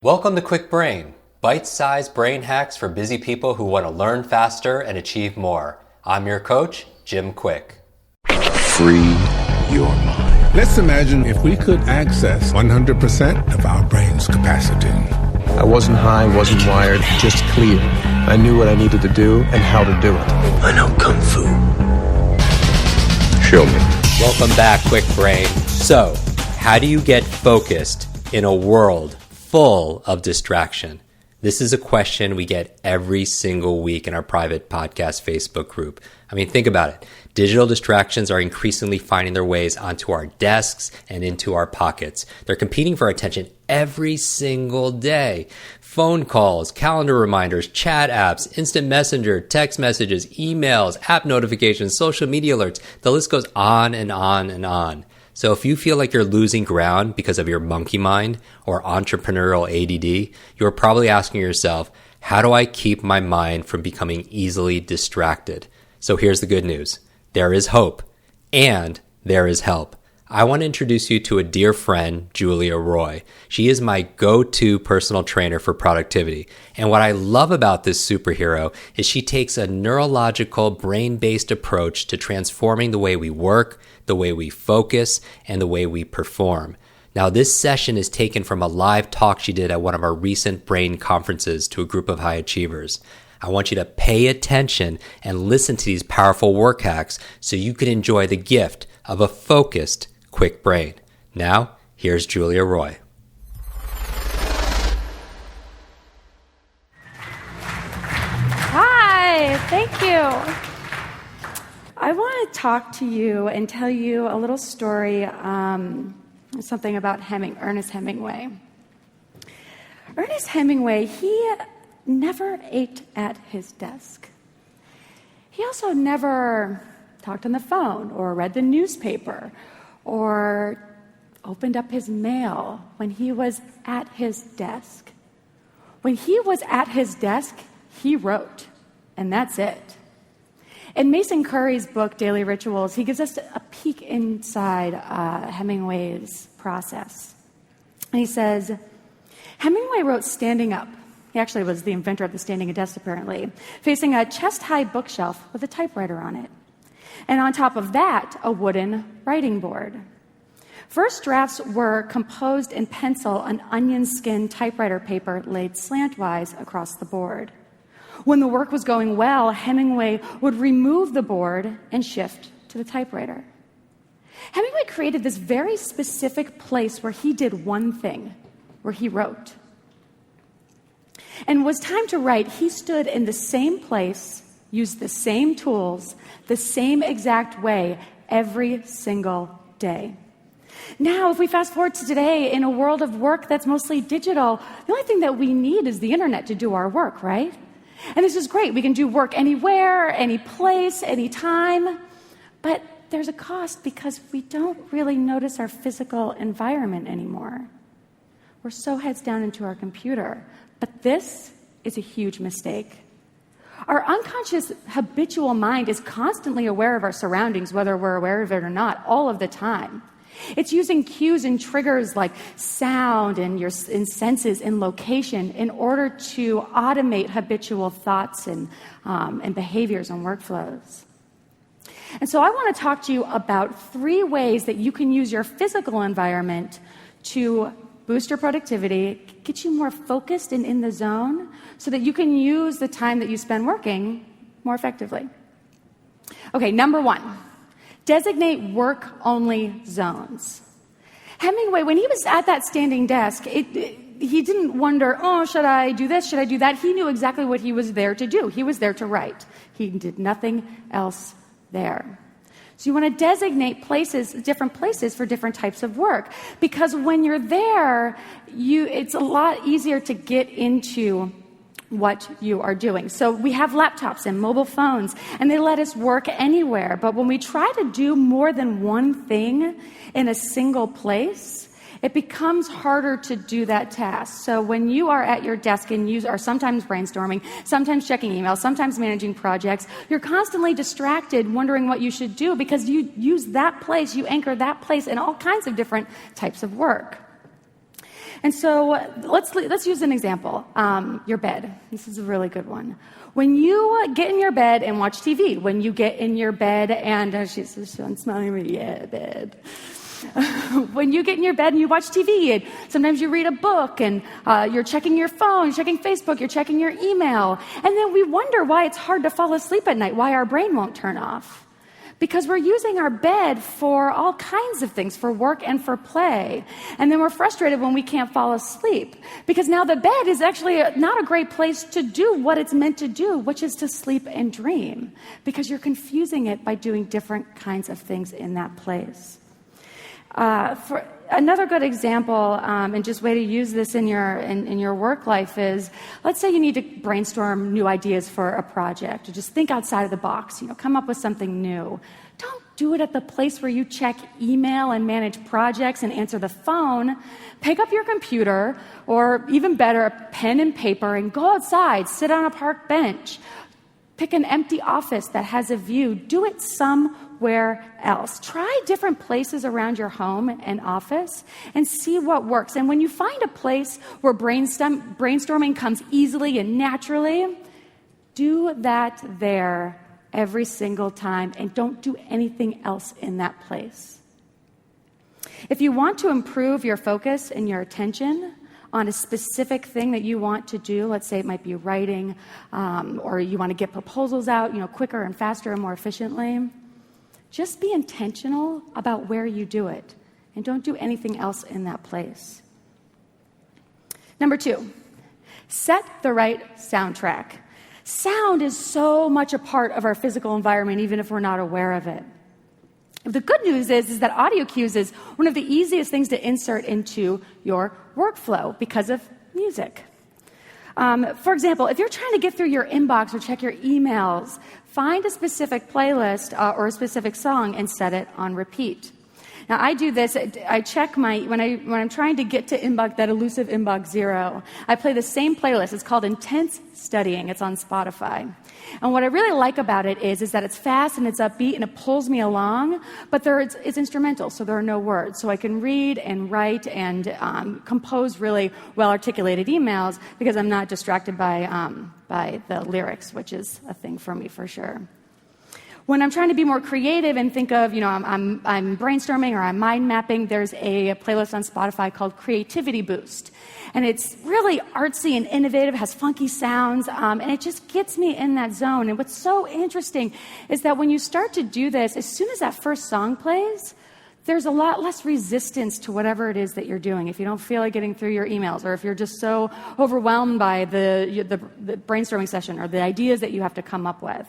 Welcome to Kwik Brain, bite-sized brain hacks for busy people who want to learn faster and achieve more. I'm your coach, Jim Kwik. Free your mind. Let's imagine if we could access 100% of our brain's capacity. I wasn't high, wasn't wired, just clear. I knew what I needed to do and how to do it. I know Kung Fu. Show me. Welcome back, Kwik Brain. So, how do you get focused in a world full of distraction? This is a question we get every single week in our private podcast Facebook group. I mean, think about it. Digital distractions are increasingly finding their ways onto our desks and into our pockets. They're competing for our attention every single day. Phone calls, calendar reminders, chat apps, instant messenger, text messages, emails, app notifications, social media alerts. The list goes on and on and on. So if you feel like you're losing ground because of your monkey mind or entrepreneurial ADD, you're probably asking yourself, how do I keep my mind from becoming easily distracted? So here's the good news. There is hope and there is help. I want to introduce you to a dear friend, Julia Roy. She is my go-to personal trainer for productivity. And what I love about this superhero is she takes a neurological, brain-based approach to transforming the way we work, the way we focus, and the way we perform. Now, this session is taken from a live talk she did at one of our recent brain conferences to a group of high achievers. I want you to pay attention and listen to these powerful work hacks so you can enjoy the gift of a focused, Kwik Brain. Now, here's Julia Roy. Hi, thank you. I want to talk to you and tell you a little story, something about Ernest Hemingway. Ernest Hemingway, he never ate at his desk. He also never talked on the phone or read the newspaper or opened up his mail when he was at his desk. When he was at his desk, he wrote, and that's it. In Mason Curry's book, Daily Rituals, he gives us a peek inside Hemingway's process. And he says, Hemingway wrote standing up. He actually was the inventor of the standing desk, apparently, facing a chest-high bookshelf with a typewriter on it. And on top of that, a wooden writing board. First drafts were composed in pencil on onion skin typewriter paper laid slantwise across the board. When the work was going well, Hemingway would remove the board and shift to the typewriter. Hemingway created this very specific place where he did one thing, where he wrote. And when it was time to write, he stood in the same place, used the same tools, the same exact way every single day. Now, if we fast forward to today, in a world of work that's mostly digital, the only thing that we need is the internet to do our work, right? And this is great. We can do work anywhere, any place, any time. But there's a cost because we don't really notice our physical environment anymore. We're so heads down into our computer. But this is a huge mistake. Our unconscious habitual mind is constantly aware of our surroundings, whether we're aware of it or not, all of the time. It's using cues and triggers like sound and senses and location in order to automate habitual thoughts and behaviors and workflows. And so I want to talk to you about 3 ways that you can use your physical environment to boost your productivity, get you more focused and in the zone so that you can use the time that you spend working more effectively. Okay, number 1. Designate work-only zones. Hemingway, when he was at that standing desk, he didn't wonder, should I do this, should I do that? He knew exactly what he was there to do. He was there to write. He did nothing else there. So you want to designate different places for different types of work. Because when you're there, it's a lot easier to get into what you are doing. So we have laptops and mobile phones, and they let us work anywhere. But when we try to do more than one thing in a single place, it becomes harder to do that task. So when you are at your desk and you are sometimes brainstorming, sometimes checking emails, sometimes managing projects, you're constantly distracted wondering what you should do because you use that place, you anchor that place in all kinds of different types of work. And so let's use an example. Your bed. This is a really good one. When you get in your bed and watch TV, when you get in your bed and she's smiling at me, yeah, bed. When you get in your bed and you watch TV, and sometimes you read a book and you're checking your phone, you're checking Facebook, you're checking your email, and then we wonder why it's hard to fall asleep at night, why our brain won't turn off. Because we're using our bed for all kinds of things, for work and for play. And then we're frustrated when we can't fall asleep. Because now the bed is actually not a great place to do what it's meant to do, which is to sleep and dream. Because you're confusing it by doing different kinds of things in that place. For another good example, and just way to use this in your work life is, let's say you need to brainstorm new ideas for a project, or just think outside of the box, come up with something new. Don't do it at the place where you check email and manage projects and answer the phone. Pick up your computer, or even better, a pen and paper, and go outside, sit on a park bench. Pick an empty office that has a view. Do it somewhere else. Try different places around your home and office and see what works. And when you find a place where brainstorming comes easily and naturally, do that there every single time and don't do anything else in that place. If you want to improve your focus and your attention on a specific thing that you want to do, let's say it might be writing, or you want to get proposals out, quicker and faster and more efficiently, just be intentional about where you do it, and don't do anything else in that place. Number 2, set the right soundtrack. Sound is so much a part of our physical environment, even if we're not aware of it. The good news is that audio cues is one of the easiest things to insert into your workflow because of music. For example, if you're trying to get through your inbox or check your emails, find a specific playlist or a specific song and set it on repeat. Now, I do this. I check when I'm trying to get to that elusive inbox 0. I play the same playlist. It's called Intense Studying. It's on Spotify. And what I really like about it is that it's fast and it's upbeat and it pulls me along, but it's instrumental, so there are no words. So I can read and write and compose really well-articulated emails because I'm not distracted by the lyrics, which is a thing for me for sure. When I'm trying to be more creative and think of, I'm brainstorming or I'm mind mapping, there's a playlist on Spotify called Creativity Boost. And it's really artsy and innovative, has funky sounds, and it just gets me in that zone. And what's so interesting is that when you start to do this, as soon as that first song plays, there's a lot less resistance to whatever it is that you're doing. If you don't feel like getting through your emails, or if you're just so overwhelmed by the brainstorming session or the ideas that you have to come up with.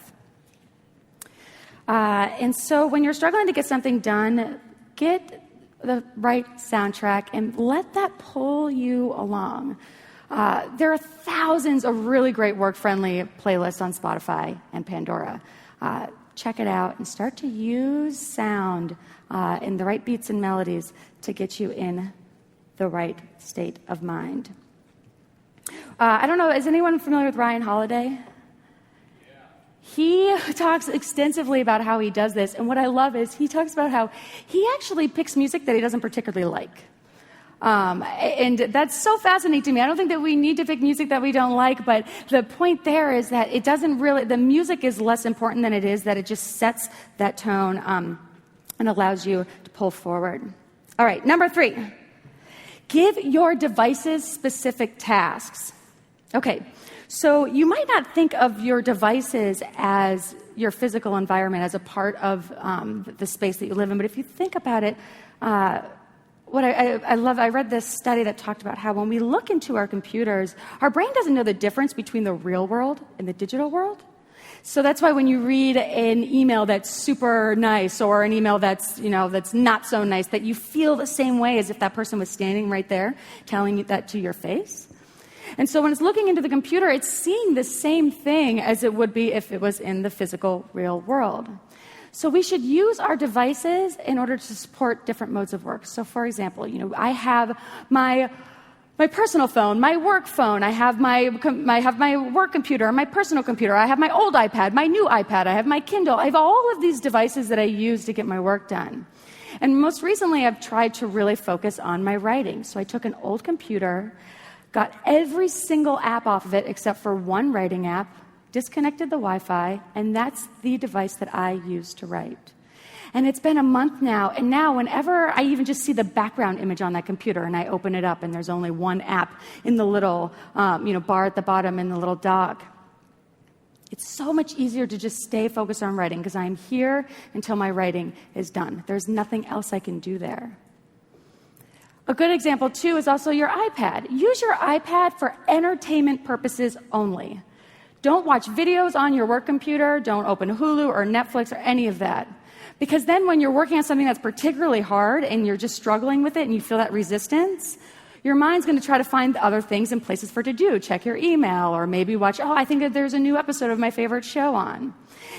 And so when you're struggling to get something done, get the right soundtrack and let that pull you along. There are thousands of really great work-friendly playlists on Spotify and Pandora. Check it out and start to use sound in the right beats and melodies to get you in the right state of mind. I don't know, is anyone familiar with Ryan Holiday? He talks extensively about how he does this, and what I love is he talks about how he actually picks music that he doesn't particularly like. And that's so fascinating to me. I don't think that we need to pick music that we don't like, but the point there is that it doesn't really, the music is less important than it is that it just sets that tone and allows you to pull forward. All right, number 3, give your devices specific tasks. Okay. So you might not think of your devices as your physical environment, as a part of the space that you live in. But if you think about it, what I read this study that talked about how when we look into our computers, our brain doesn't know the difference between the real world and the digital world. So that's why when you read an email that's super nice or an email that's not so nice, that you feel the same way as if that person was standing right there telling you that to your face. And so when it's looking into the computer, it's seeing the same thing as it would be if it was in the physical, real world. So we should use our devices in order to support different modes of work. So for example, I have my personal phone, my work phone, I have my work computer, my personal computer, I have my old iPad, my new iPad, I have my Kindle, I have all of these devices that I use to get my work done. And most recently, I've tried to really focus on my writing. So I took an old computer, got every single app off of it except for one writing app, disconnected the Wi-Fi, and that's the device that I use to write. And it's been a month now, and now whenever I even just see the background image on that computer and I open it up and there's only one app in the little bar at the bottom in the little dock, it's so much easier to just stay focused on writing because I'm here until my writing is done. There's nothing else I can do there. A good example, too, is also your iPad. Use your iPad for entertainment purposes only. Don't watch videos on your work computer. Don't open Hulu or Netflix or any of that. Because then when you're working on something that's particularly hard and you're just struggling with it and you feel that resistance, your mind's going to try to find other things and places for it to do. Check your email or maybe watch, I think that there's a new episode of my favorite show on.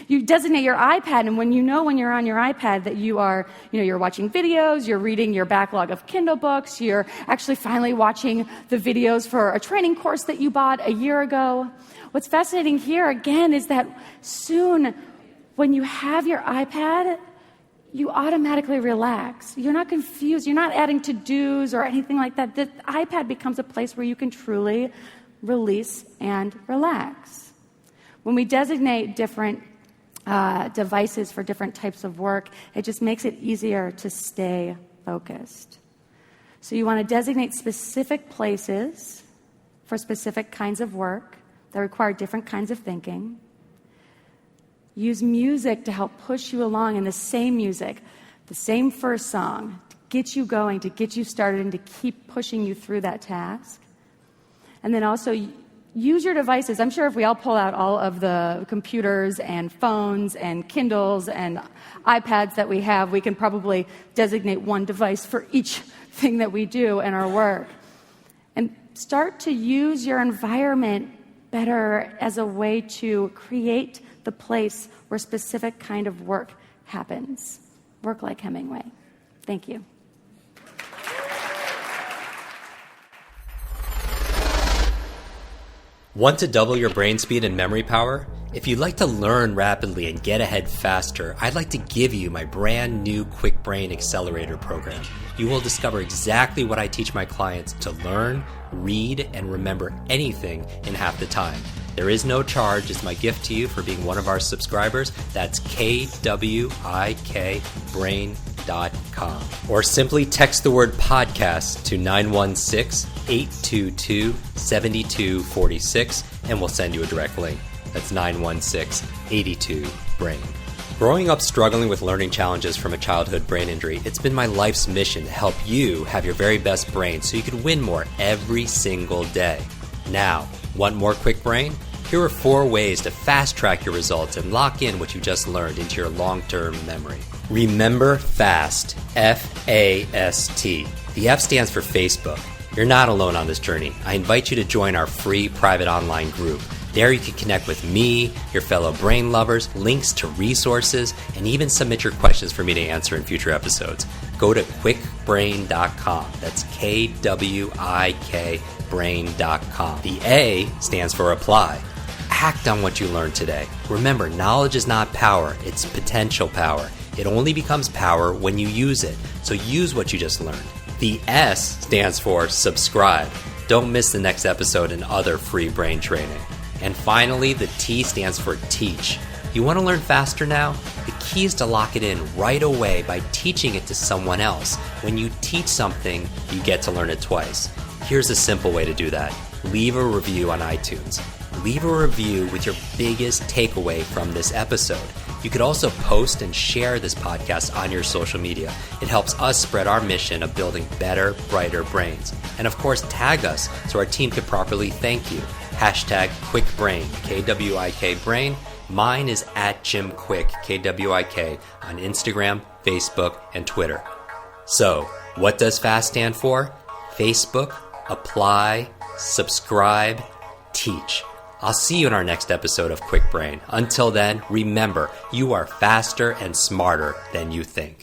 You designate your iPad, and when you're on your iPad that you're watching videos, you're reading your backlog of Kindle books, you're actually finally watching the videos for a training course that you bought a year ago. What's fascinating here, again, is that soon when you have your iPad, you automatically relax. You're not confused. You're not adding to-dos or anything like that. The iPad becomes a place where you can truly release and relax. When we designate different devices for different types of work, it just makes it easier to stay focused. So you want to designate specific places for specific kinds of work that require different kinds of thinking. Use music to help push you along, and the same music, the same first song, to get you going, to get you started, and to keep pushing you through that task. And then also use your devices. I'm sure if we all pull out all of the computers and phones and Kindles and iPads that we have, we can probably designate one device for each thing that we do in our work. And start to use your environment better as a way to create the place where specific kind of work happens. Work like Hemingway. Thank you. Want to double your brain speed and memory power? If you'd like to learn rapidly and get ahead faster, I'd like to give you my brand new Kwik Brain Accelerator program. You will discover exactly what I teach my clients to learn, read, and remember anything in half the time. There is no charge. It's my gift to you for being one of our subscribers. That's kwikbrain.com. Or simply text the word podcast to 916-822-7246 and we'll send you a direct link. That's 916-82-BRAIN. Growing up struggling with learning challenges from a childhood brain injury, it's been my life's mission to help you have your very best brain so you can win more every single day. Now, want more Kwik Brain? Here are 4 ways to fast-track your results and lock in what you just learned into your long-term memory. Remember FAST, F-A-S-T. The F stands for Facebook. You're not alone on this journey. I invite you to join our free private online group. There you can connect with me, your fellow brain lovers, links to resources, and even submit your questions for me to answer in future episodes. Go to kwikbrain.com. That's Kwik brain.com. The A stands for apply. Act on what you learned today. Remember, knowledge is not power, it's potential power. It only becomes power when you use it. So use what you just learned. The S stands for subscribe. Don't miss the next episode and other free brain training. And finally, the T stands for teach. You want to learn faster now? The key is to lock it in right away by teaching it to someone else. When you teach something, you get to learn it twice. Here's a simple way to do that. Leave a review on iTunes. Leave a review with your biggest takeaway from this episode. You could also post and share this podcast on your social media. It helps us spread our mission of building better, brighter brains. And of course, tag us so our team can properly thank you. #KwikBrain, Kwik Brain. Mine is @JimKwik, Kwik, on Instagram, Facebook, and Twitter. So, what does FAST stand for? Facebook, apply, subscribe, teach. I'll see you in our next episode of Kwik Brain. Until then, remember, you are faster and smarter than you think.